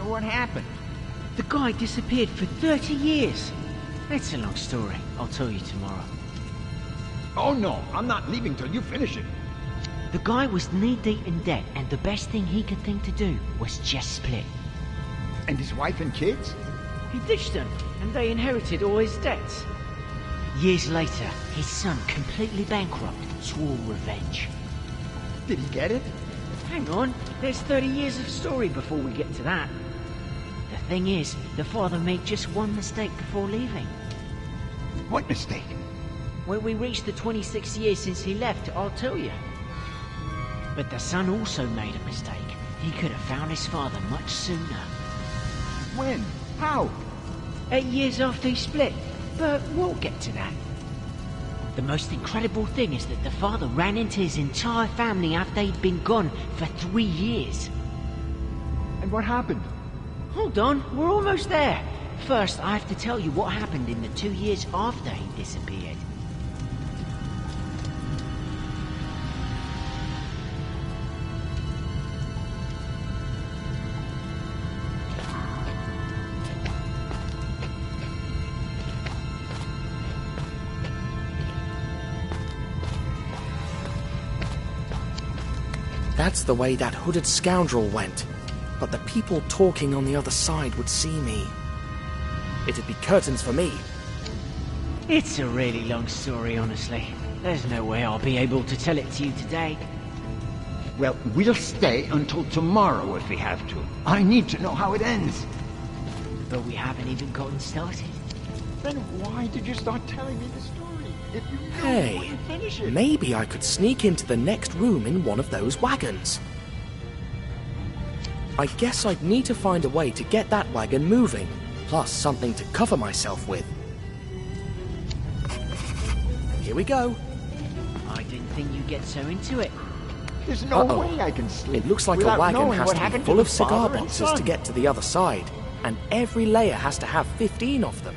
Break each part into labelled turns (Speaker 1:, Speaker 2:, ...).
Speaker 1: what happened?
Speaker 2: The guy disappeared for 30 years. It's a long story. I'll tell you tomorrow.
Speaker 1: Oh no, I'm not leaving till you finish it.
Speaker 2: The guy was knee-deep in debt, and the best thing he could think to do was just split.
Speaker 1: And his wife and kids?
Speaker 2: He ditched them, and they inherited all his debts. Years later, his son, completely bankrupt, swore revenge.
Speaker 1: Did he get it?
Speaker 2: Hang on, there's 30 years of story before we get to that. The thing is, the father made just one mistake before leaving.
Speaker 1: What mistake?
Speaker 2: When we reach the 26 years since he left, I'll tell you. But the son also made a mistake. He could have found his father much sooner.
Speaker 1: When? How?
Speaker 2: 8 years after he split, but we'll get to that. The most incredible thing is that the father ran into his entire family after he'd been gone for 3 years.
Speaker 1: And what happened?
Speaker 2: Hold on, we're almost there. First, I have to tell you what happened in the 2 years after he disappeared.
Speaker 3: That's the way that hooded scoundrel went. But the people talking on the other side would see me. It'd be curtains for me.
Speaker 2: It's a really long story, honestly. There's no way I'll be able to tell it to you today.
Speaker 1: Well, we'll stay until tomorrow if we have to. I need to know how it ends.
Speaker 2: But we haven't even gotten started.
Speaker 1: Then why did you start telling me the story? If you knew you
Speaker 3: Hey,
Speaker 1: wouldn't finish it.
Speaker 3: maybe I could sneak into the next room in one of those wagons. I guess I'd need to find a way to get that wagon moving, plus something to cover myself with. Here we go.
Speaker 2: I didn't think you'd get so into it.
Speaker 1: There's no
Speaker 3: Uh-oh.
Speaker 1: way I can sleep.
Speaker 3: It looks like a
Speaker 1: without
Speaker 3: wagon
Speaker 1: knowing
Speaker 3: has
Speaker 1: what
Speaker 3: to be
Speaker 1: happened
Speaker 3: full
Speaker 1: to
Speaker 3: of
Speaker 1: the
Speaker 3: cigar
Speaker 1: father and
Speaker 3: boxes to
Speaker 1: son.
Speaker 3: get to the other side, and every layer has to have 15 of them.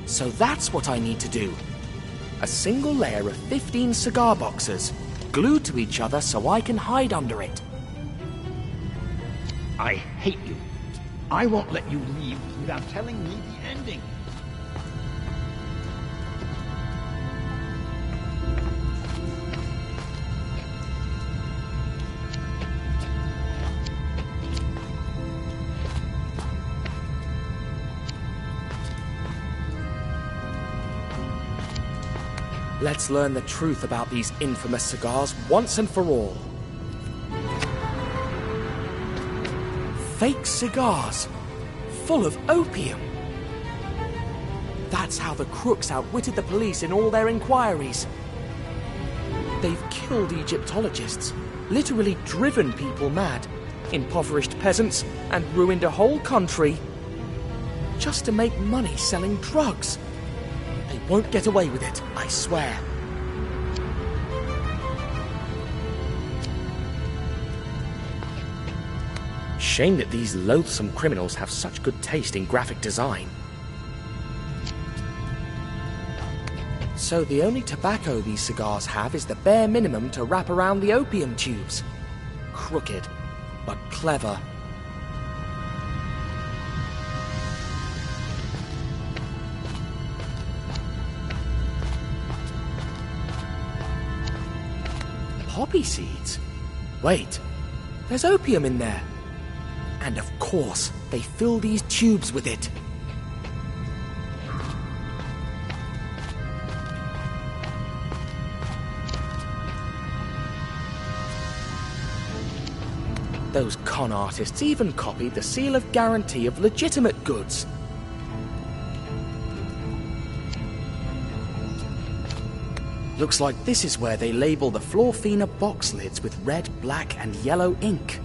Speaker 3: So that's what I need to do. A single layer of 15 cigar boxes, glued to each other so I can hide under it.
Speaker 1: I hate you. I won't let you leave without telling me the ending.
Speaker 3: Let's learn the truth about these infamous cigars once and for all. Fake cigars, full of opium. That's how the crooks outwitted the police in all their inquiries. They've killed Egyptologists, literally driven people mad, impoverished peasants, and ruined a whole country just to make money selling drugs. They won't get away with it, I swear. Shame that these loathsome criminals have such good taste in graphic design. So the only tobacco these cigars have is the bare minimum to wrap around the opium tubes. Crooked, but clever. Poppy seeds? Wait, there's opium in there. And of course, they fill these tubes with it. Those con artists even copied the seal of guarantee of legitimate goods. Looks like this is where they label the Florfina box lids with red, black, and yellow ink.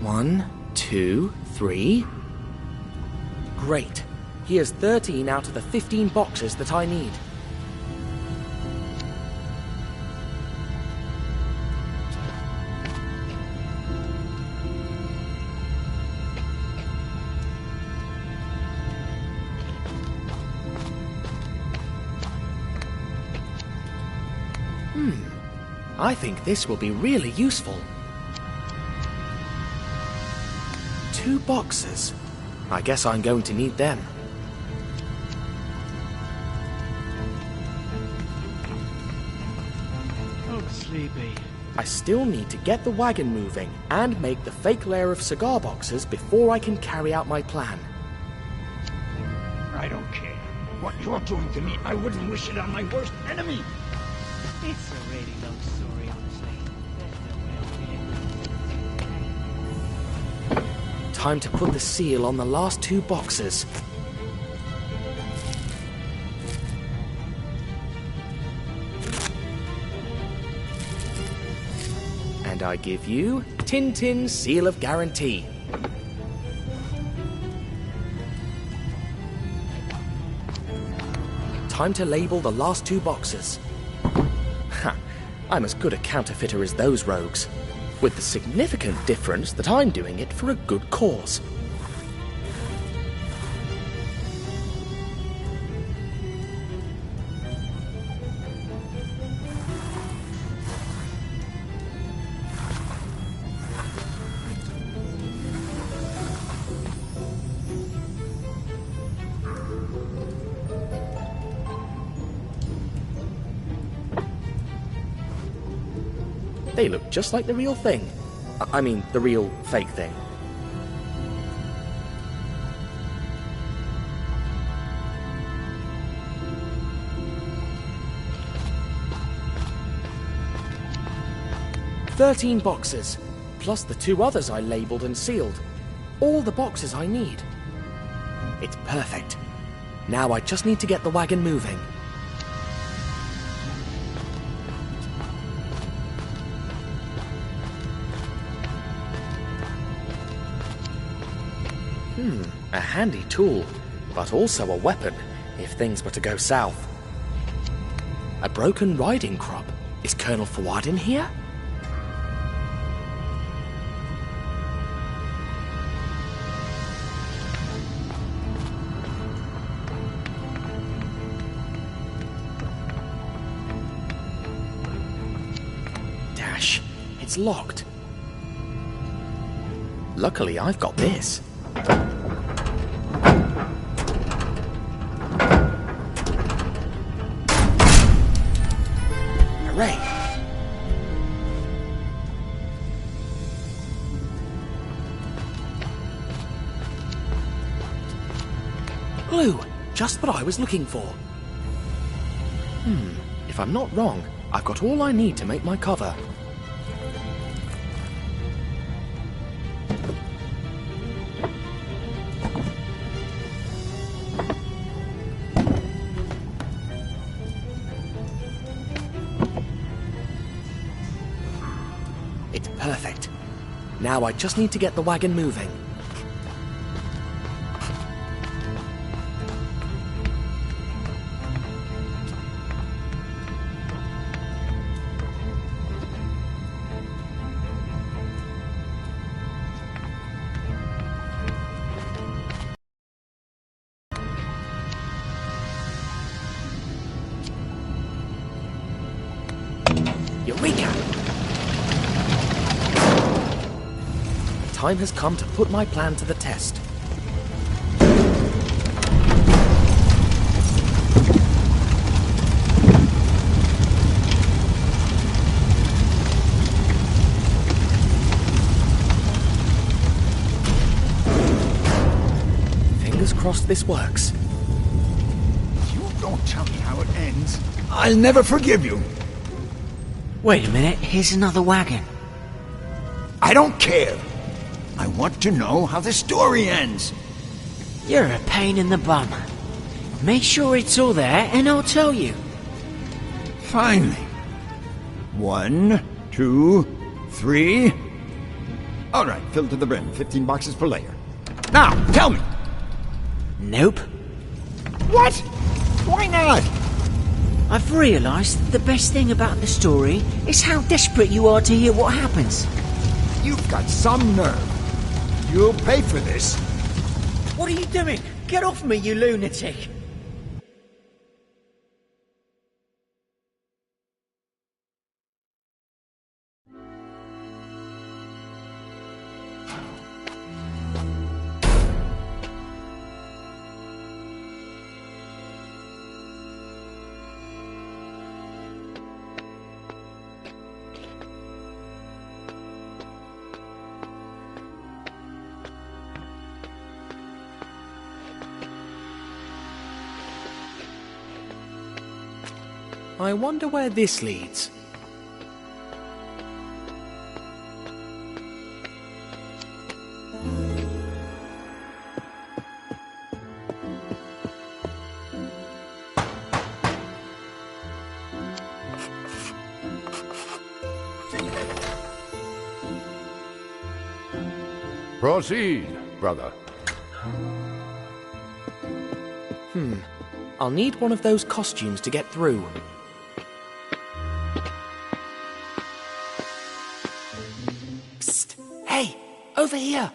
Speaker 3: One, two, three. Great. Here's 13 out of the 15 boxes that I need. I think this will be really useful. 2 boxes. I guess I'm going to need them.
Speaker 2: I'm sleepy.
Speaker 3: I still need to get the wagon moving and make the fake layer of cigar boxes before I can carry out my plan.
Speaker 1: I don't care. What you're doing to me, I wouldn't wish it on my worst enemy.
Speaker 2: It's a really long story, honestly. There's no way I'll
Speaker 3: Time to put the seal on the last 2 boxes. And I give you Tintin's Seal of Guarantee. Time to label the last 2 boxes. Ha! I'm as good a counterfeiter as those rogues, with the significant difference that I'm doing it for a good cause. They look just like the real thing. I mean, the real fake thing. "13 boxes, plus the 2 others I labelled and sealed. All the boxes I need. It's perfect. Now I just need to get the wagon moving. A handy tool, but also a weapon if things were to go south. A broken riding crop. Is Colonel Fawad in here? Dash, it's locked. Luckily, I've got this. Hooray! Glue! Just what I was looking for. If I'm not wrong, I've got all I need to make my cover. It's perfect. Now I just need to get the wagon moving. Eureka! Time has come to put my plan to the test. Fingers crossed this works.
Speaker 1: You don't tell me how it ends. I'll never forgive you.
Speaker 2: Wait a minute, here's another wagon.
Speaker 1: I don't care. I want to know how the story ends.
Speaker 2: You're a pain in the bum. Make sure it's all there and I'll tell you.
Speaker 1: Finally. 1, 2, 3. All right, filled to the brim. 15 boxes per layer. Now, tell me.
Speaker 2: Nope.
Speaker 1: What? Why not?
Speaker 2: I've realised that the best thing about the story is how desperate you are to hear what happens.
Speaker 1: You've got some nerve. You'll pay for this.
Speaker 2: What are you doing? Get off me, you lunatic!
Speaker 3: I wonder where this leads.
Speaker 4: Proceed, brother.
Speaker 3: I'll need one of those costumes to get through. Psst! Hey! Over here!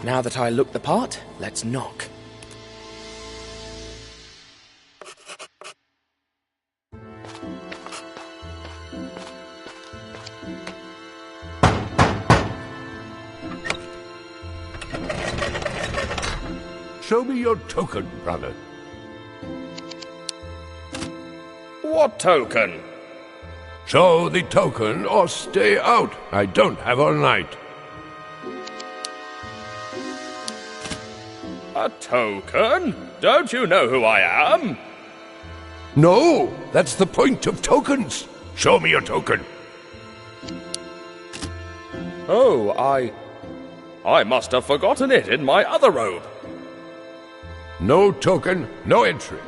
Speaker 3: Now that I look the part, let's knock.
Speaker 4: Show me your token, brother.
Speaker 5: What token?
Speaker 4: Show the token or stay out. I don't have all night.
Speaker 5: A token? Don't you know who I am?
Speaker 4: No, that's the point of tokens. Show me your token.
Speaker 5: Oh, I must have forgotten it in my other robe.
Speaker 4: No token, no entry.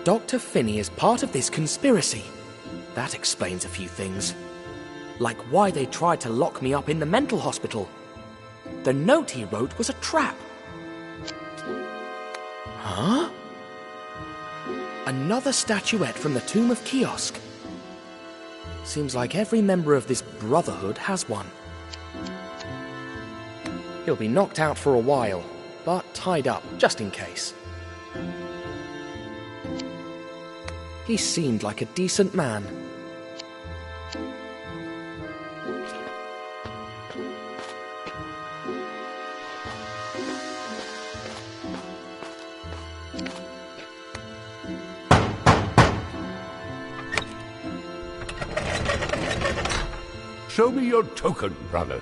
Speaker 3: Dr. Finney is part of this conspiracy. That explains a few things. Like why they tried to lock me up in the mental hospital. The note he wrote was a trap. Huh? Another statuette from the Tomb of Kiosk. Seems like every member of this brotherhood has one. He'll be knocked out for a while, but tied up, just in case. He seemed like a decent man.
Speaker 4: Show me your token, brother.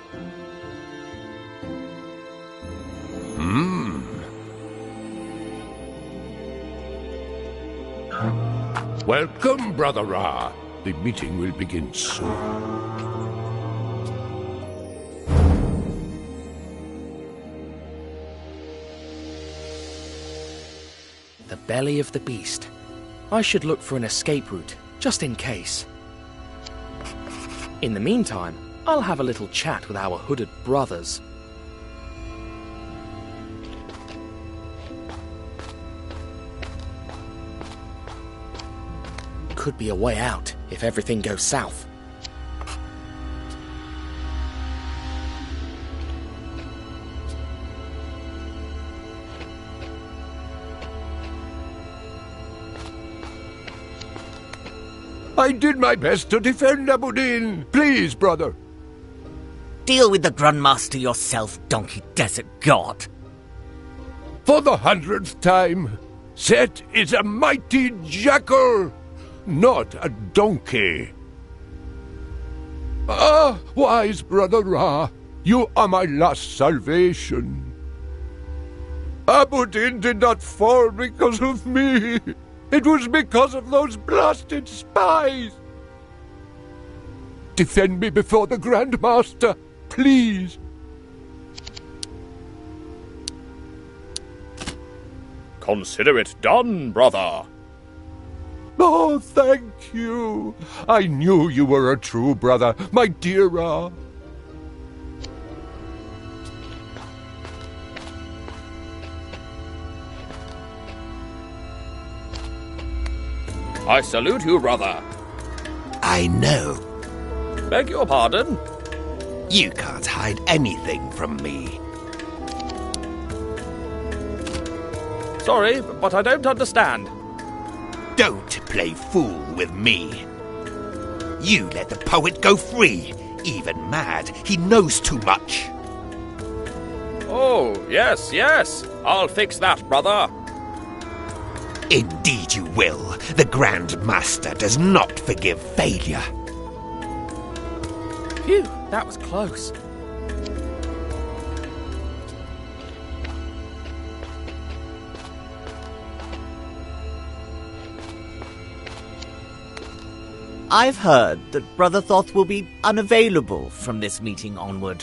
Speaker 4: Welcome, Brother Ra. The meeting will begin soon.
Speaker 3: The belly of the beast. I should look for an escape route, just in case. In the meantime, I'll have a little chat with our hooded brothers. Could be a way out if everything goes south.
Speaker 4: I did my best to defend Abu-Din. Please, brother.
Speaker 6: Deal with the Grandmaster yourself, donkey desert god.
Speaker 4: For the 100th time, Set is a mighty jackal, not a donkey. Ah, wise Brother Ra, you are my last salvation. Abu-Din did not fall because of me. It was because of those blasted spies! Defend me before the Grand Master, please!
Speaker 5: Consider it done, brother.
Speaker 4: Oh, thank you! I knew you were a true brother, my dear Ra.
Speaker 5: I salute you, brother.
Speaker 7: I know.
Speaker 5: Beg your pardon?
Speaker 7: You can't hide anything from me.
Speaker 5: Sorry, but I don't understand.
Speaker 7: Don't play fool with me. You let the poet go free. Even mad, he knows too much.
Speaker 5: Oh, yes, yes. I'll fix that, brother.
Speaker 7: Indeed you will. The Grand Master does not forgive failure.
Speaker 3: Phew, that was close.
Speaker 6: I've heard that Brother Thoth will be unavailable from this meeting onward.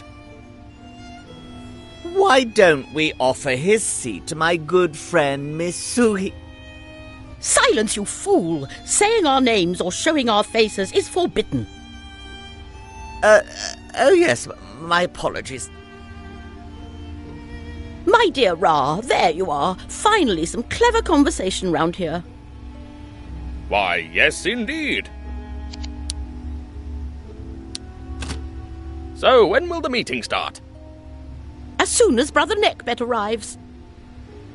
Speaker 6: Why don't we offer his seat to my good friend Miss Suhi?
Speaker 8: Silence, you fool! Saying our names or showing our faces is forbidden.
Speaker 6: Oh yes, my apologies.
Speaker 8: My dear Ra, there you are. Finally some clever conversation round here.
Speaker 5: Why, yes, indeed. So, when will the meeting start?
Speaker 8: As soon as Brother Neckbet arrives.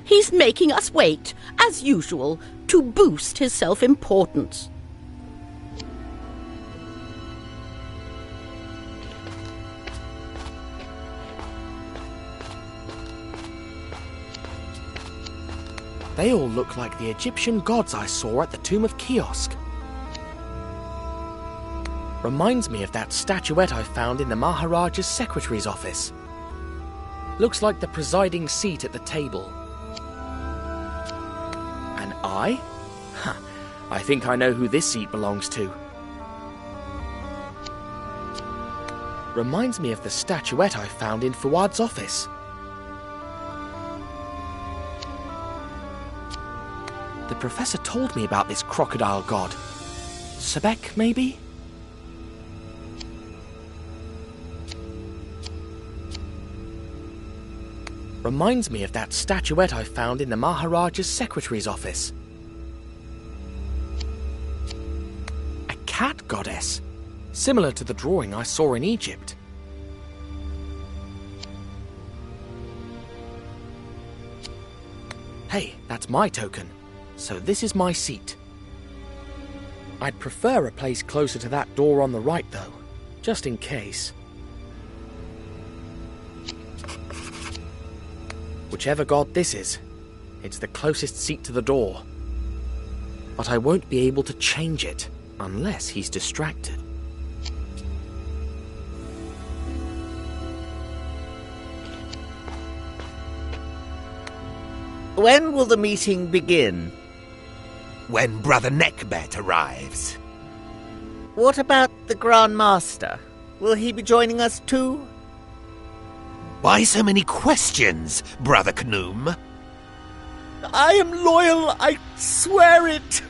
Speaker 8: He's making us wait, as usual, to boost his self-importance.
Speaker 3: They all look like the Egyptian gods I saw at the tomb of Kiosk. Reminds me of that statuette I found in the Maharaja's secretary's office. Looks like the presiding seat at the table. An eye? Huh, I think I know who this seat belongs to. Reminds me of the statuette I found in Fuad's office. The professor told me about this crocodile god. Sebek, maybe? Reminds me of that statuette I found in the Maharaja's secretary's office. A cat goddess, similar to the drawing I saw in Egypt. Hey, that's my token, so this is my seat. I'd prefer a place closer to that door on the right, though, just in case. Whichever god this is, it's the closest seat to the door. But I won't be able to change it unless he's distracted.
Speaker 6: When will the meeting begin?
Speaker 7: When Brother Neckbet arrives.
Speaker 6: What about the Grand Master? Will he be joining us too?
Speaker 7: Why so many questions, Brother Knoom?
Speaker 6: I am loyal, I swear it!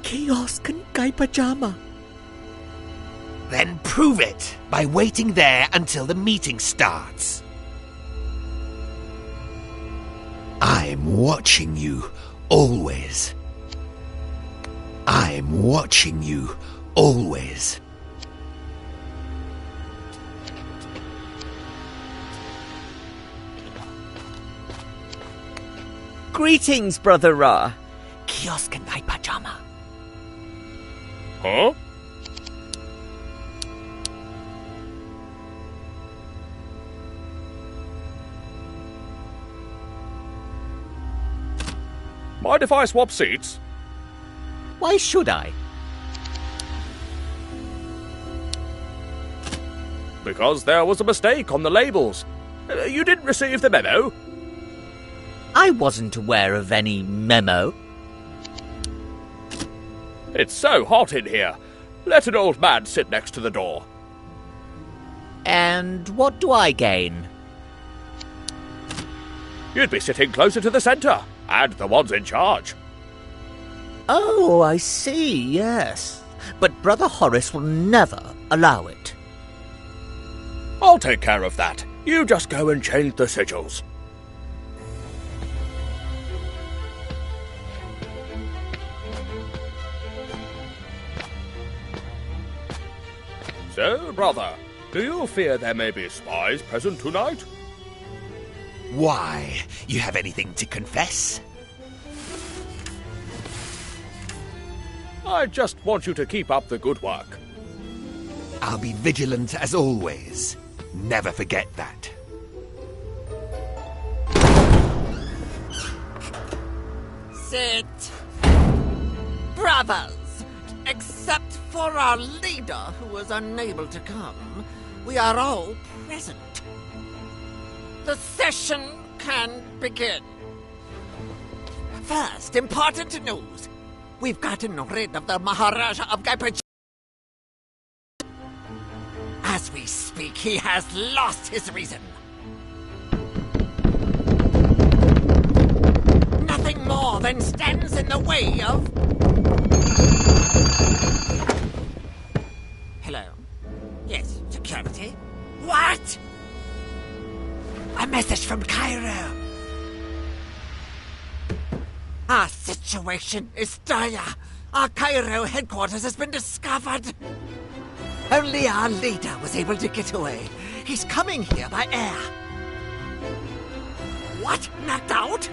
Speaker 6: Kiosk and Kai Pajama.
Speaker 7: Then prove it by waiting there until the meeting starts. I'm watching you, always. I'm watching you, always.
Speaker 6: Greetings, Brother Ra. Kiosk and Kai Pajama.
Speaker 5: Huh? Mind if I swap seats?
Speaker 6: Why should I?
Speaker 5: Because there was a mistake on the labels. You didn't receive the memo?
Speaker 6: I wasn't aware of any memo.
Speaker 5: It's so hot in here. Let an old man sit next to the door.
Speaker 6: And what do I gain?
Speaker 5: You'd be sitting closer to the centre, and the ones in charge.
Speaker 6: Oh, I see, yes. But Brother Horace will never allow it.
Speaker 5: I'll take care of that. You just go and change the sigils. So, brother, do you fear there may be spies present tonight?
Speaker 7: Why? You have anything to confess?
Speaker 5: I just want you to keep up the good work.
Speaker 7: I'll be vigilant as always. Never forget that.
Speaker 9: Sit. Brothers, except for our leader who was unable to come, we are all present. The session can begin. First, important news. We've gotten rid of the Maharaja of Gaipachi. As we speak, he has lost his reason. Nothing more than stands in the way of... Hello? Yes, security? What? A message from Cairo. Our situation is dire. Our Cairo headquarters has been discovered. Only our leader was able to get away. He's coming here by air. What? Knocked out?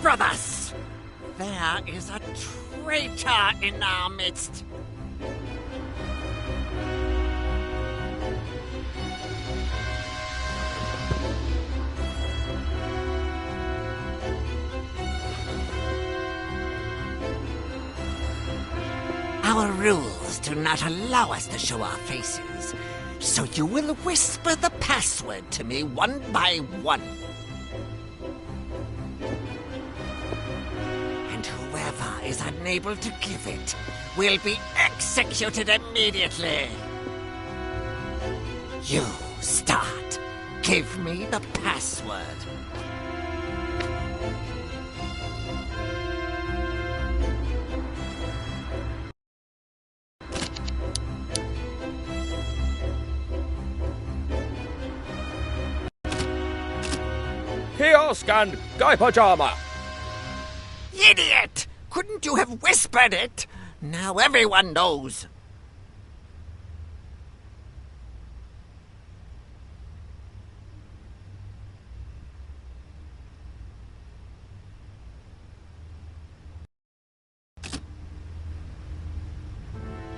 Speaker 9: Brothers, there is a traitor in our midst. Our rules do not allow us to show our faces, so you will whisper the password to me one by one. And whoever is unable to give it will be executed immediately. You start. Give me the password.
Speaker 5: Kiosk and Guy Pajama!
Speaker 9: Idiot! Couldn't you have whispered it? Now everyone knows.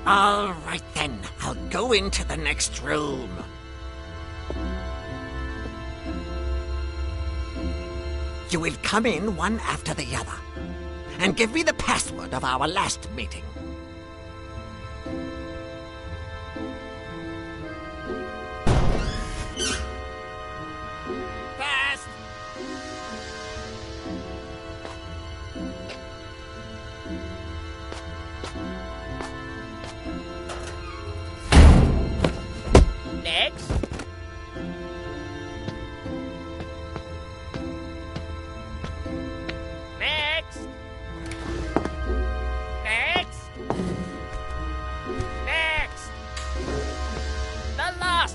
Speaker 9: All right then, I'll go into the next room. You will come in one after the other, and give me the password of our last meeting. Fast! Next.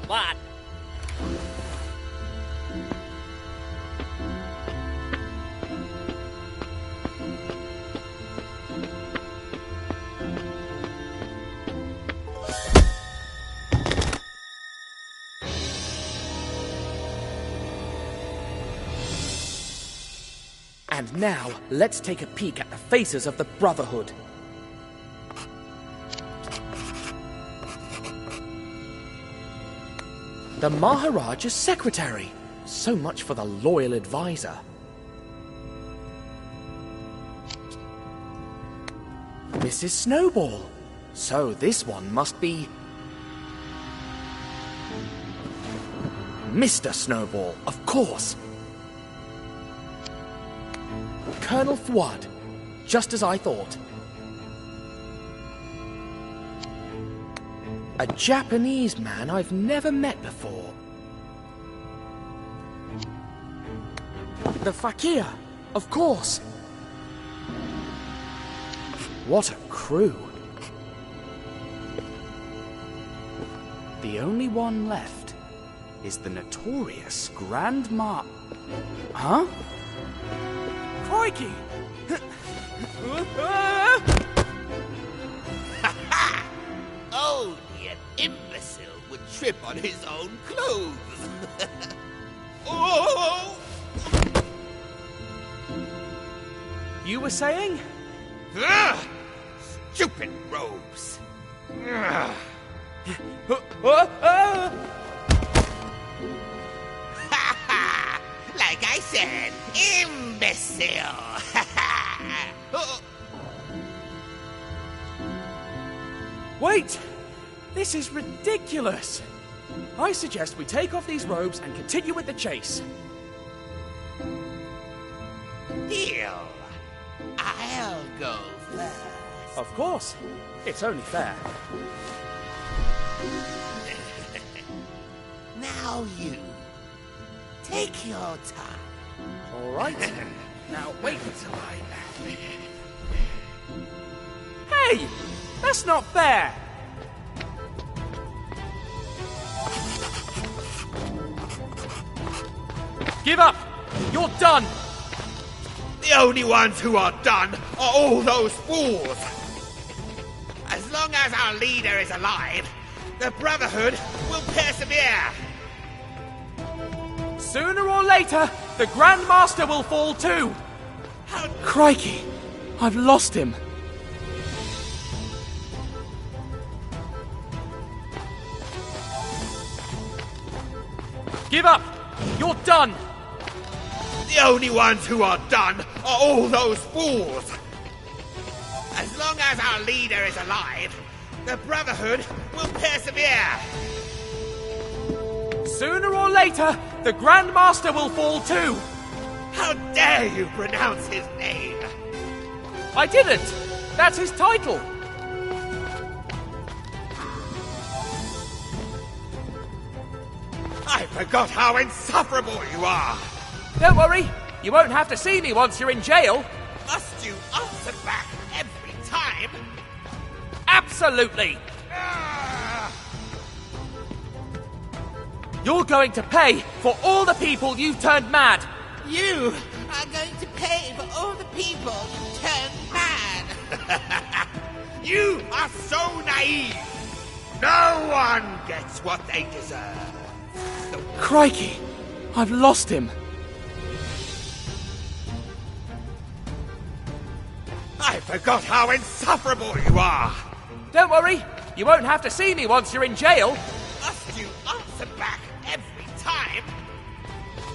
Speaker 9: One.
Speaker 3: And now, let's take a peek at the faces of the Brotherhood. The Maharaja's secretary. So much for the loyal advisor. Mrs. Snowball. So this one must be... Mr. Snowball, of course. Colonel Fuad. Just as I thought. A Japanese man I've never met before. The Fakir, of course. What a crew. The only one left is the notorious Grand Mar... Huh? Crikey!
Speaker 7: Only an imbecile would trip on his own clothes. Oh!
Speaker 3: You were saying?
Speaker 7: Ugh! Stupid robes. Ugh. Like I said, imbecile.
Speaker 3: Wait! This is ridiculous! I suggest we take off these robes and continue with the chase.
Speaker 7: Deal. I'll go first.
Speaker 3: Of course. It's only fair.
Speaker 7: Now you. Take your time.
Speaker 3: All right. Now wait until I... Hey! That's not fair! Give up! You're done!
Speaker 7: The only ones who are done are all those fools. As long as our leader is alive, the Brotherhood will persevere.
Speaker 3: Sooner or later, the Grand Master will fall too! Crikey! I've lost him! Give up! You're done!
Speaker 7: The only ones who are done are all those fools. As long as our leader is alive, the Brotherhood will persevere.
Speaker 3: Sooner or later, the Grand Master will fall too!
Speaker 7: How dare you pronounce his name?
Speaker 3: I didn't! That's his title!
Speaker 7: I forgot how insufferable you are!
Speaker 3: Don't worry, you won't have to see me once you're in jail!
Speaker 7: Must you answer back every time?
Speaker 3: Absolutely!
Speaker 7: Ah!
Speaker 3: You're going to pay for all the people you've turned mad!
Speaker 7: You are going to pay for all the people you turned mad! You are so naive! No one gets what they deserve!
Speaker 3: Crikey! I've lost him!
Speaker 7: I forgot how insufferable you are!
Speaker 3: Don't worry, you won't have to see me once you're in jail!
Speaker 7: Must you answer back every time?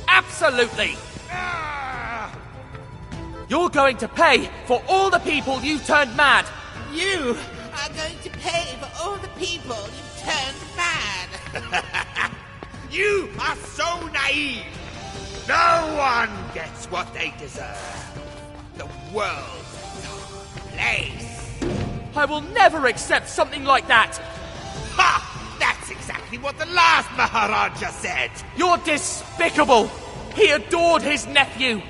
Speaker 3: Absolutely!
Speaker 7: Ah!
Speaker 3: You're going to pay for all the people you've turned mad!
Speaker 7: You are going to pay for all the people you turned mad! You are so naive! No one gets what they deserve! The world's place!
Speaker 3: I will never accept something like that!
Speaker 7: Ha! That's exactly what the last Maharaja said!
Speaker 3: You're despicable! He adored his nephew!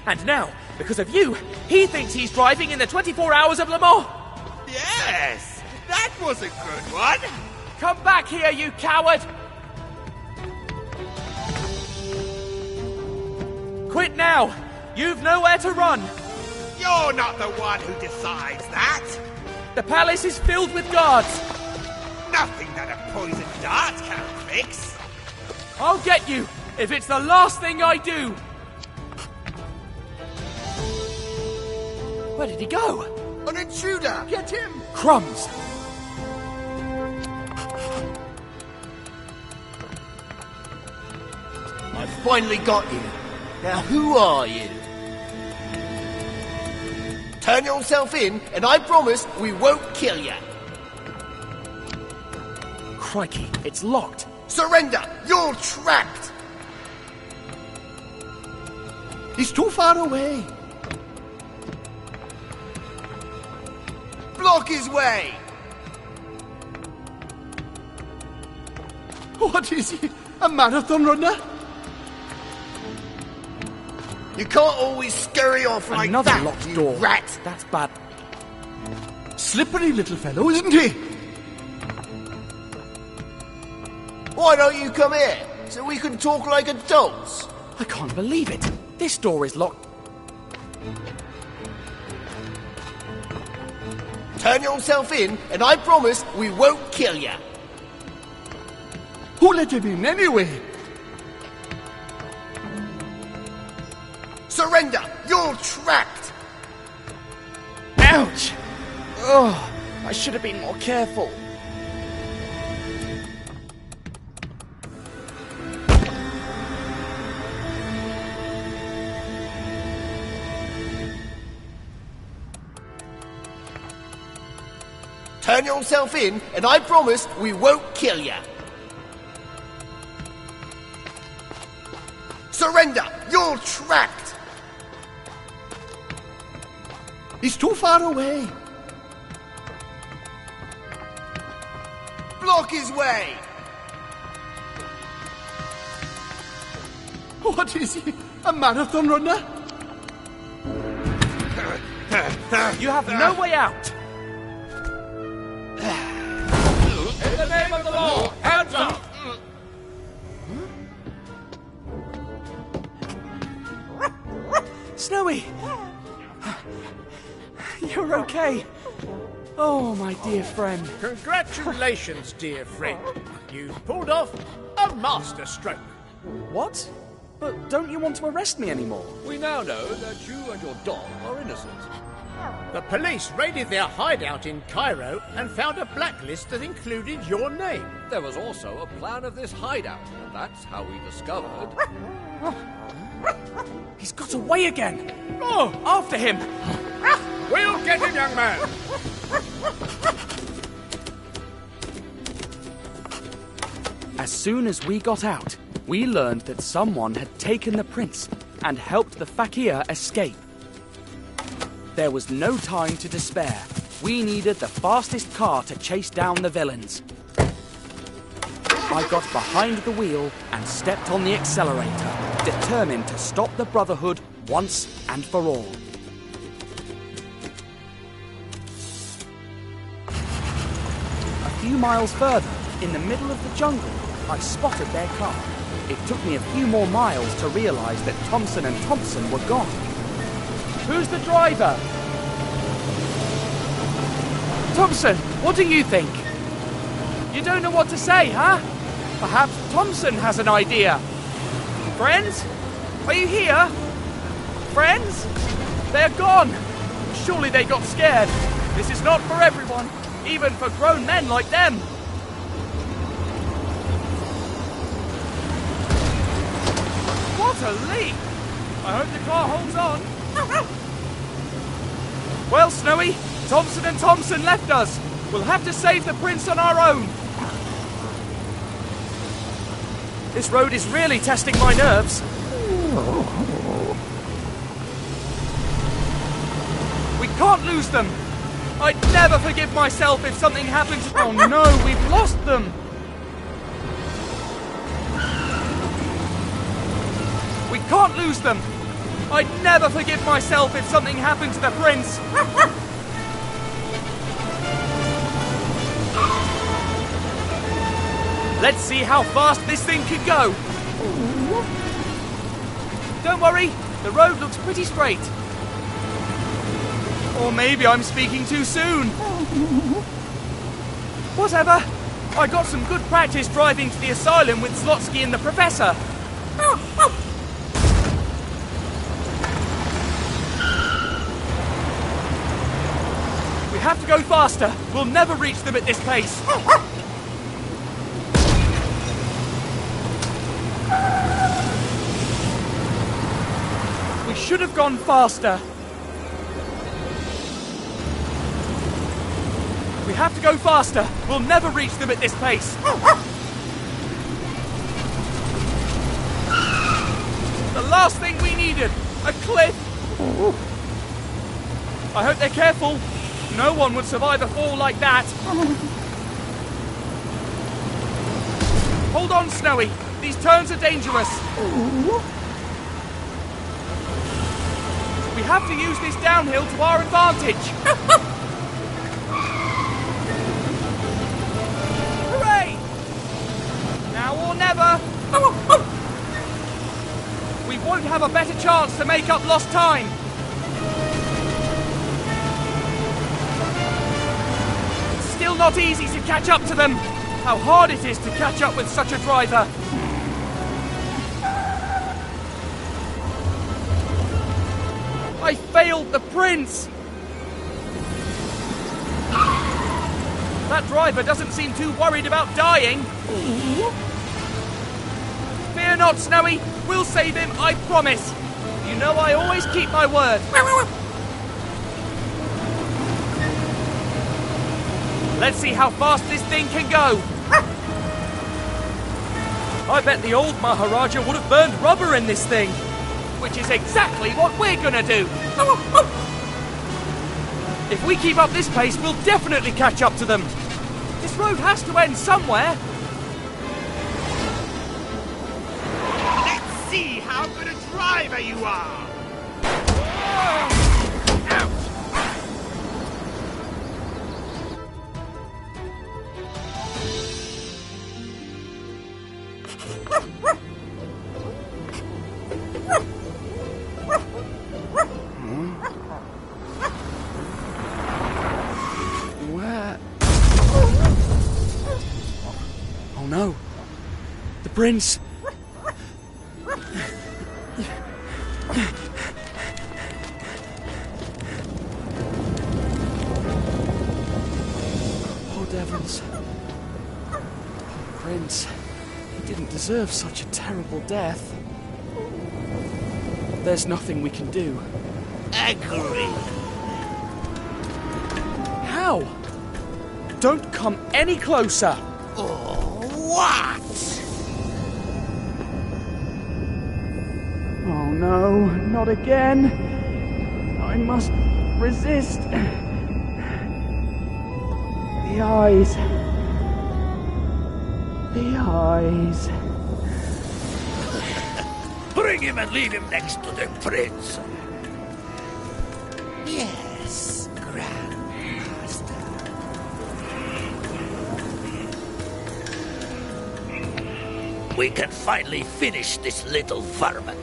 Speaker 3: And now, because of you, he thinks he's driving in the 24 Hours of Le Mans!
Speaker 7: Yes! That was a good one!
Speaker 3: Come back here, you coward! Quit now! You've nowhere to run!
Speaker 7: You're not the one who decides that!
Speaker 3: The palace is filled with guards!
Speaker 7: Nothing that a poisoned dart can fix!
Speaker 3: I'll get you, if it's the last thing I do! Where did he go?
Speaker 7: An intruder! Get him!
Speaker 3: Crumbs!
Speaker 6: I've finally got you. Now who are you? Turn yourself in, and I promise we won't kill you.
Speaker 3: Crikey, it's locked.
Speaker 6: Surrender! You're trapped! He's too far away.
Speaker 7: Block his way!
Speaker 6: What is he? A marathon runner?
Speaker 7: You can't always scurry off like
Speaker 3: Another
Speaker 7: that,
Speaker 3: locked
Speaker 7: you
Speaker 3: door.
Speaker 7: rat!
Speaker 3: That's bad.
Speaker 6: Slippery little fellow, isn't he?
Speaker 7: Why don't you come here, so we can talk like adults?
Speaker 3: I can't believe it. This door is locked.
Speaker 7: Turn yourself in, and I promise we won't kill you.
Speaker 6: Who let him in anyway?
Speaker 7: Surrender! You're trapped!
Speaker 3: Ouch! Oh, I should have been more careful.
Speaker 7: Turn yourself in, and I promise we won't kill you. Surrender! You're trapped!
Speaker 6: He's too far away.
Speaker 7: Block his way!
Speaker 6: What is he? A marathon runner?
Speaker 3: You have no way out.
Speaker 5: In the name of the law, hands up!
Speaker 3: Snowy! You're okay. Oh, my dear friend.
Speaker 10: Congratulations, dear friend. You've pulled off a masterstroke.
Speaker 3: What? But don't you want to arrest me anymore?
Speaker 5: We now know that you and your dog are innocent.
Speaker 10: The police raided their hideout in Cairo and found a blacklist that included your name.
Speaker 5: There was also a plan of this hideout, and that's how we discovered...
Speaker 3: He's got away again. Oh, after him.
Speaker 10: We'll get him, young man.
Speaker 3: As soon as we got out, we learned that someone had taken the prince and helped the fakir escape. There was no time to despair. We needed the fastest car to chase down the villains. I got behind the wheel and stepped on the accelerator, determined to stop the Brotherhood once and for all. A few miles further, in the middle of the jungle, I spotted their car. It took me a few more miles to realize that Thompson and Thompson were gone. Who's the driver? Thompson, what do you think? You don't know what to say, huh? Perhaps Thompson has an idea. Friends? Are you here? Friends? They're gone. Surely they got scared. This is not for everyone, even for grown men like them. What a leap! I hope the car holds on. Well, Snowy, Thompson and Thompson left us. We'll have to save the prince on our own. This road is really testing my nerves. We can't lose them. I'd never forgive myself if something happened to... Oh no, we've lost them. We can't lose them. I'd never forgive myself if something happened to the prince. Let's see how fast this thing can go. Don't worry, the road looks pretty straight. Or maybe I'm speaking too soon. Whatever. I got some good practice driving to the asylum with Slotsky and the professor. We have to go faster. We'll never reach them at this pace. We should have gone faster. We have to go faster. We'll never reach them at this pace. The last thing we needed. A cliff. I hope they're careful. No one would survive a fall like that. Hold on, Snowy. These turns are dangerous. We have to use this downhill to our advantage. Hooray! Now or never. We won't have a better chance to make up lost time. It's still not easy to catch up to them. How hard it is to catch up with such a driver. I failed the prince! That driver doesn't seem too worried about dying. Fear not, Snowy. We'll save him, I promise. You know I always keep my word. Let's see how fast this thing can go. I bet the old Maharaja would have burned rubber in this thing. Which is exactly what we're gonna do. If we keep up this pace, we'll definitely catch up to them. This road has to end somewhere.
Speaker 7: Let's see how good a driver you are.
Speaker 3: No. The prince. Poor Devils. Poor prince. He didn't deserve such a terrible death. There's nothing we can do.
Speaker 7: Agree.
Speaker 3: How? Don't come any closer.
Speaker 7: What?
Speaker 3: Oh no, not again. I must resist. The eyes. The eyes.
Speaker 11: Bring him and leave him next to the prince.
Speaker 7: Yes, Grandmaster.
Speaker 11: We can finally finish this little vermin.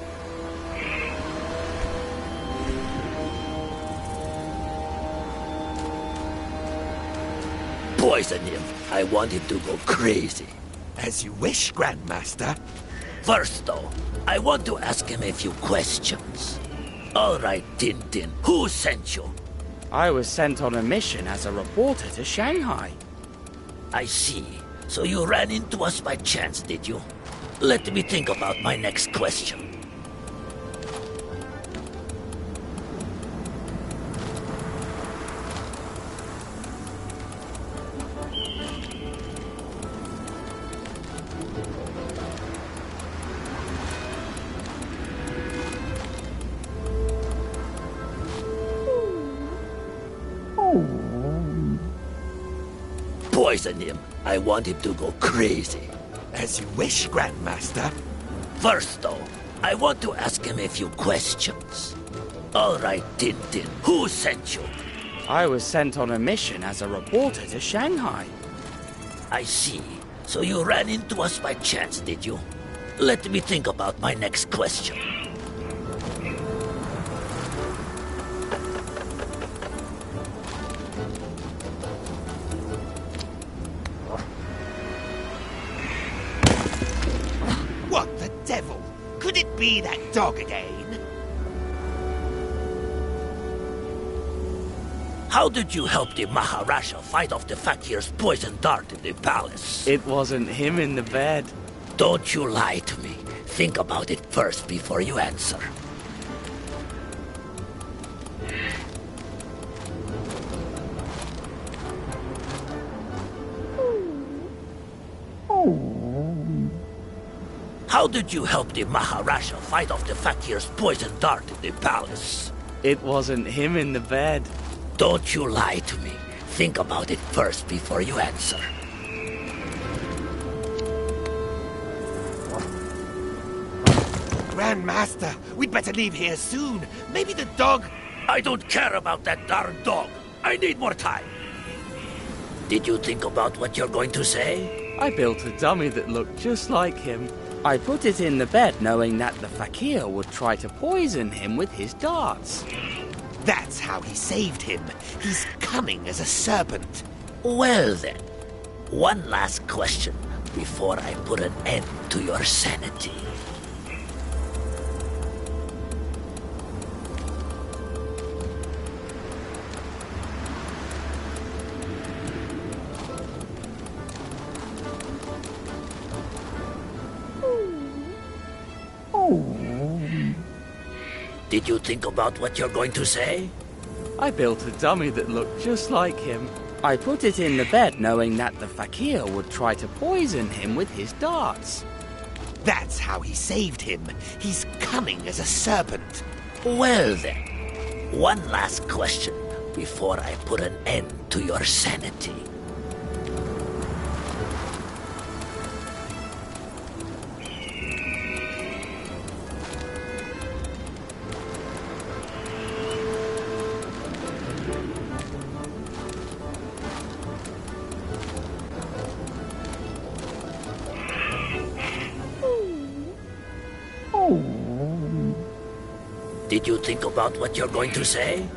Speaker 11: Poison him. I want him to go crazy.
Speaker 7: As you wish, Grandmaster.
Speaker 11: First, though, I want to ask him a few questions. All right, Tintin, who sent you?
Speaker 3: I was sent on a mission as a reporter to Shanghai.
Speaker 11: I see. So you ran into us by chance, did you? Let me think about my next question. Poison him. I want him to go crazy.
Speaker 7: As you wish, Grandmaster.
Speaker 11: First, though, I want to ask him a few questions. All right, Tintin, who sent you?
Speaker 3: I was sent on a mission as a reporter to Shanghai.
Speaker 11: I see. So you ran into us by chance, did you? Let me think about my next question.
Speaker 7: What the devil? Could it be that dog again?
Speaker 11: How did you help the Maharaja fight off the fakir's poison dart in the palace?
Speaker 3: It wasn't him in the bed.
Speaker 11: Don't you lie to me. Think about it first before you answer. How did you help the Maharaja fight off the fakir's poison dart in the palace?
Speaker 3: It wasn't him in the bed.
Speaker 11: Don't you lie to me. Think about it first before you answer.
Speaker 7: Grandmaster, we'd better leave here soon. Maybe the dog...
Speaker 11: I don't care about that darn dog. I need more time. Did you think about what you're going to say?
Speaker 3: I built a dummy that looked just like him. I put it in the bed knowing that the fakir would try to poison him with his darts.
Speaker 7: That's how he saved him. He's cunning as a serpent.
Speaker 11: Well then, one last question before I put an end to your sanity. Did you think about what you're going to say?
Speaker 3: I built a dummy that looked just like him. I put it in the bed knowing that the fakir would try to poison him with his darts.
Speaker 7: That's how he saved him. He's cunning as a serpent.
Speaker 11: Well then, one last question before I put an end to your sanity. Did you think about what you're going to say?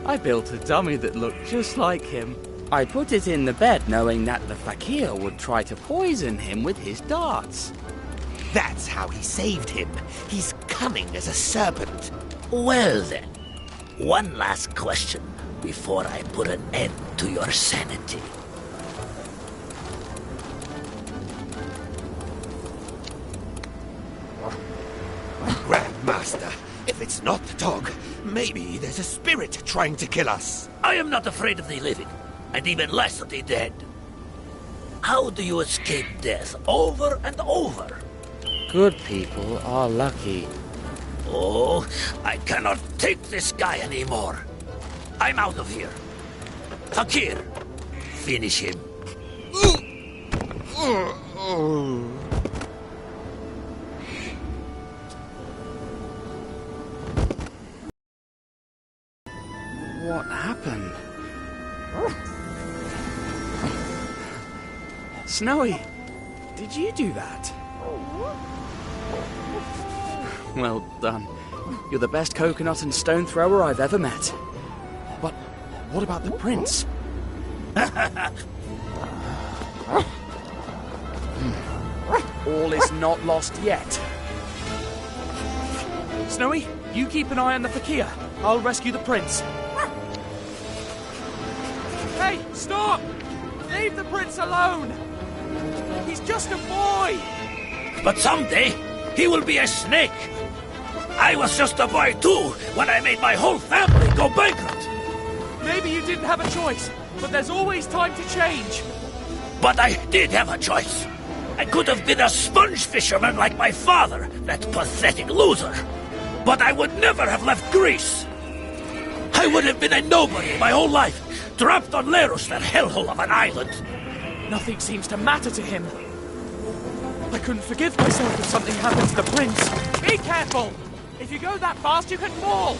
Speaker 3: I built a dummy that looked just like him. I put it in the bed knowing that the fakir would try to poison him with his darts.
Speaker 7: That's how he saved him. He's cunning as a serpent.
Speaker 11: Well then, one last question before I put an end to your sanity.
Speaker 7: Grandmaster, if it's not the dog, maybe there's a spirit trying to kill us.
Speaker 11: I am not afraid of the living, and even less of the dead. How do you escape death over and over?
Speaker 3: Good people are lucky.
Speaker 11: Oh, I cannot take this guy anymore. I'm out of here. Fakir, finish him.
Speaker 3: What happened? Snowy, did you do that? Well done. You're the best coconut and stone thrower I've ever met. But what about the prince? All is not lost yet. Snowy, you keep an eye on the fakir. I'll rescue the prince. Hey, stop! Leave the prince alone! He's just a boy!
Speaker 11: But someday, he will be a snake. I was just a boy too when I made my whole family go bankrupt.
Speaker 3: Maybe you didn't have a choice, but there's always time to change.
Speaker 11: But I did have a choice. I could have been a sponge fisherman like my father, that pathetic loser. But I would never have left Greece. I would have been a nobody my whole life, trapped on Leros, that hellhole of an island.
Speaker 3: Nothing seems to matter to him. I couldn't forgive myself if something happened to the prince. Be careful! If you go that fast, you can fall!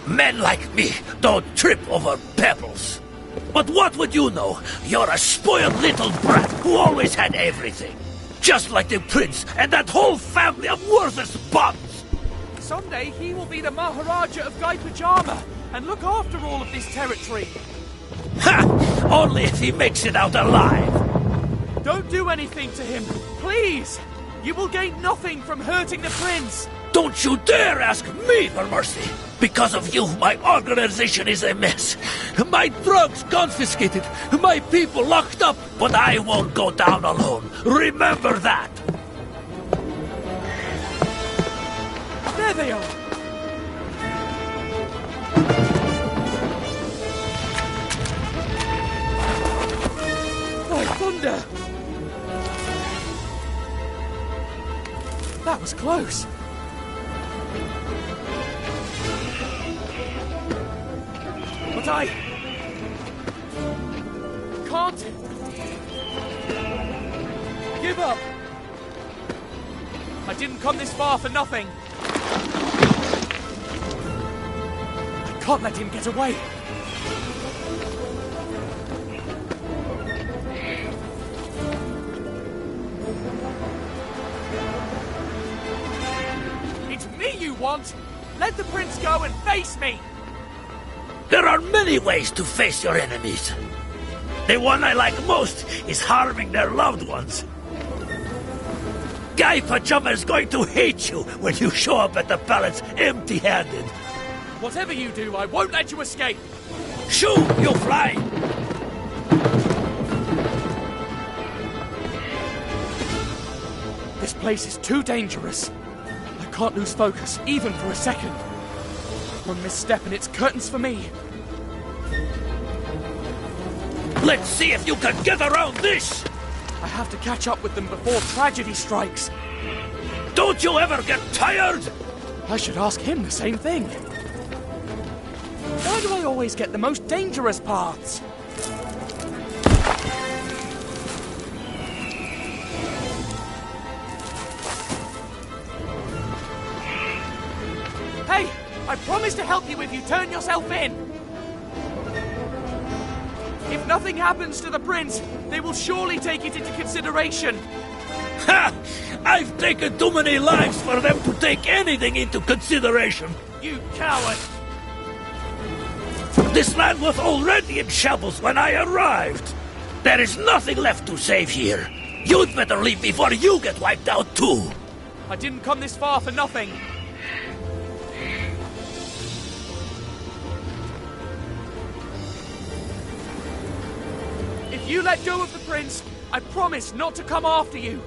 Speaker 11: Men like me don't trip over pebbles. But what would you know? You're a spoiled little brat who always had everything. Just like the prince and that whole family of worthless bums.
Speaker 3: Someday he will be the Maharaja of Guy Pajama and look after all of this territory.
Speaker 11: Ha! Only if he makes it out alive.
Speaker 3: Don't do anything to him, please! You will gain nothing from hurting the prince!
Speaker 11: Don't you dare ask me for mercy! Because of you, my organization is a mess. My drugs confiscated, my people locked up, but I won't go down alone. Remember that!
Speaker 3: There they are! By thunder! That was close. But I? Can't give up. I didn't come this far for nothing. I can't let him get away. It's me you want! Let the prince go and face me!
Speaker 11: There are many ways to face your enemies. The one I like most is harming their loved ones. Guy Pajama is going to hate you when you show up at the palace empty-handed.
Speaker 3: Whatever you do, I won't let you escape!
Speaker 11: Shoo, you fly!
Speaker 3: This place is too dangerous. I can't lose focus, even for a second. One misstep and it's curtains for me.
Speaker 11: Let's see if you can get around this!
Speaker 3: I have to catch up with them before tragedy strikes.
Speaker 11: Don't you ever get tired?
Speaker 3: I should ask him the same thing. Why do I always get the most dangerous paths? Hey! I promise to help you if you turn yourself in! If nothing happens to the prince, they will surely take it into consideration.
Speaker 11: Ha! I've taken too many lives for them to take anything into consideration.
Speaker 3: You coward!
Speaker 11: This land was already in shambles when I arrived. There is nothing left to save here. You'd better leave before you get wiped out too.
Speaker 3: I didn't come this far for nothing. If you let go of the prince, I promise not to come after you.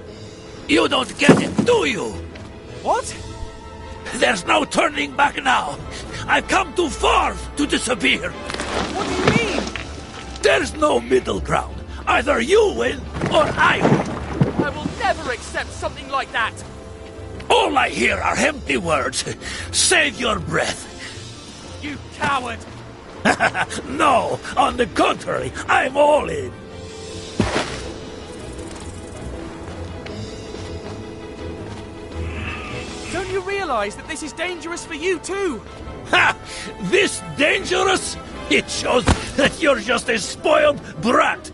Speaker 11: You don't get it, do you?
Speaker 3: What?
Speaker 11: There's no turning back now. I've come too far to disappear.
Speaker 3: What do you mean?
Speaker 11: There's no middle ground. Either you win or I win.
Speaker 3: I will never accept something like that.
Speaker 11: All I hear are empty words. Save your breath.
Speaker 3: You coward.
Speaker 11: No, on the contrary, I'm all in.
Speaker 3: Don't you realize that this is dangerous for you too?
Speaker 11: Ha! This dangerous? It shows that you're just a spoiled brat.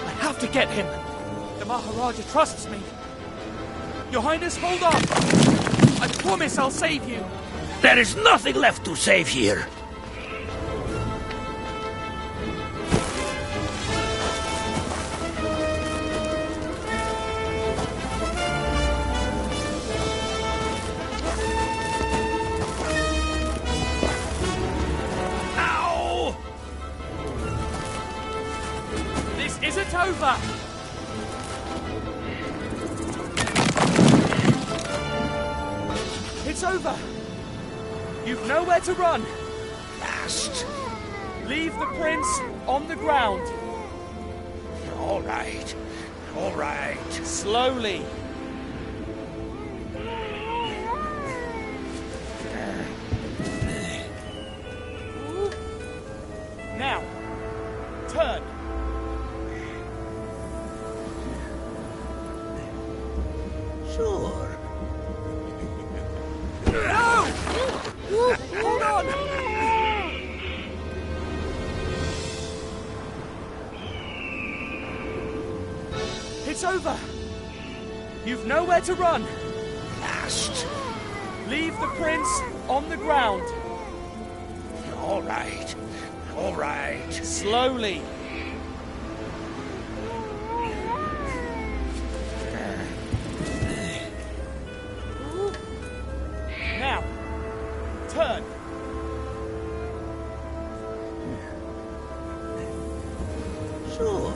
Speaker 3: I have to get him. The Maharaja trusts me. Your Highness, hold on. I promise I'll save you.
Speaker 11: There is nothing left to save here. Ow!
Speaker 3: This isn't over. It's over. You've nowhere to run.
Speaker 11: Last.
Speaker 3: Leave the prince on the ground.
Speaker 11: All right. All right.
Speaker 3: Slowly. Now, turn.
Speaker 11: Sure.
Speaker 3: No! Hold on! It's over. You've nowhere to run.
Speaker 11: Last.
Speaker 3: Leave the prince on the ground.
Speaker 11: All right. All right.
Speaker 3: Slowly. Now, turn.
Speaker 11: Sure.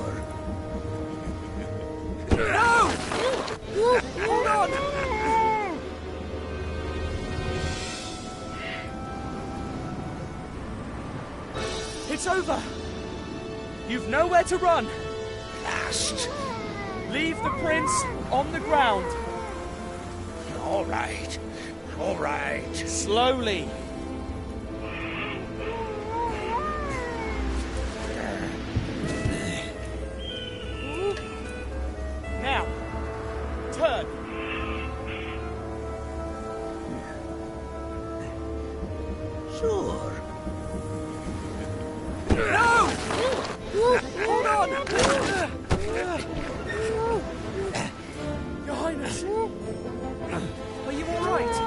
Speaker 3: No! Hold on! over! You've nowhere to run!
Speaker 11: Last.
Speaker 3: Leave the prince on the ground.
Speaker 11: All right. All right.
Speaker 3: Slowly. Now, turn.
Speaker 11: Sure.
Speaker 3: No! Hold on! Your Highness! Are you all right?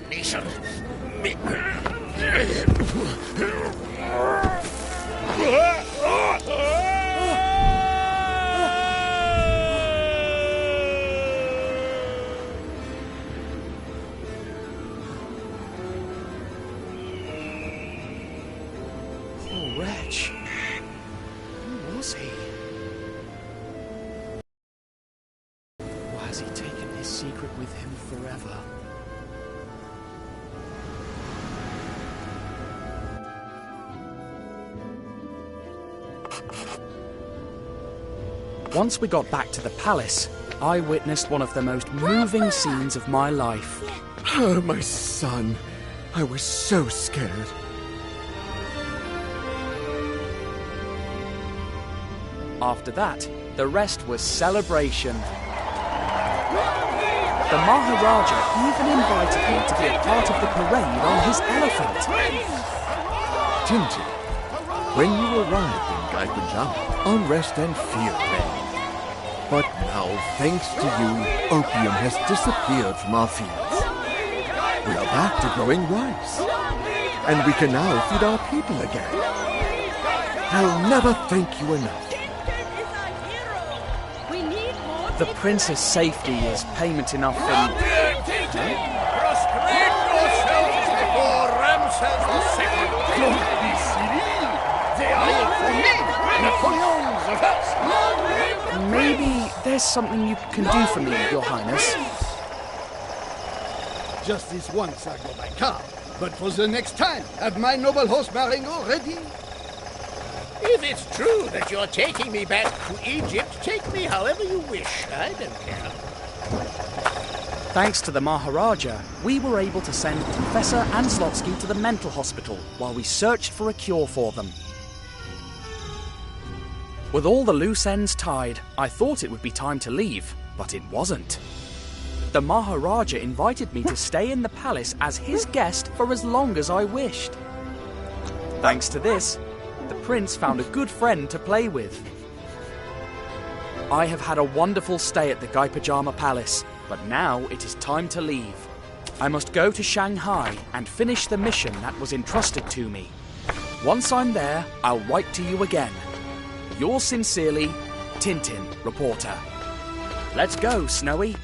Speaker 11: Nation.
Speaker 3: Poor wretch. Who was he? Or has he taken his secret with him forever? Once we got back to the palace, I witnessed one of the most moving scenes of my life.
Speaker 6: Oh, my son. I was so scared.
Speaker 3: After that, the rest was celebration. The Maharaja even invited me to be a part of the parade on his elephant.
Speaker 6: Tintin, when you arrived in Gaipajama, unrest and fear reigned. But now, thanks to you, opium has disappeared from our fields. We are back to growing rice. And we can now feed our people again. I'll never thank you enough.
Speaker 3: The prince's safety is payment enough for...
Speaker 10: Prostrate yourselves before Ramses II.
Speaker 11: Don't be silly. They are for me. Napoleon's the first.
Speaker 3: Maybe there's something you can do for me, Your Highness.
Speaker 12: Just this once I go by car, but for the next time, have my noble host Marengo ready?
Speaker 10: If it's true that you're taking me back to Egypt, take me however you wish. I don't care.
Speaker 3: Thanks to the Maharaja, we were able to send Professor Anslotsky to the mental hospital while we searched for a cure for them. With all the loose ends tied, I thought it would be time to leave, but it wasn't. The Maharaja invited me to stay in the palace as his guest for as long as I wished. Thanks to this, the prince found a good friend to play with. I have had a wonderful stay at the Gaipajama Palace, but now it is time to leave. I must go to Shanghai and finish the mission that was entrusted to me. Once I'm there, I'll write to you again. Yours sincerely, Tintin, reporter. Let's go, Snowy.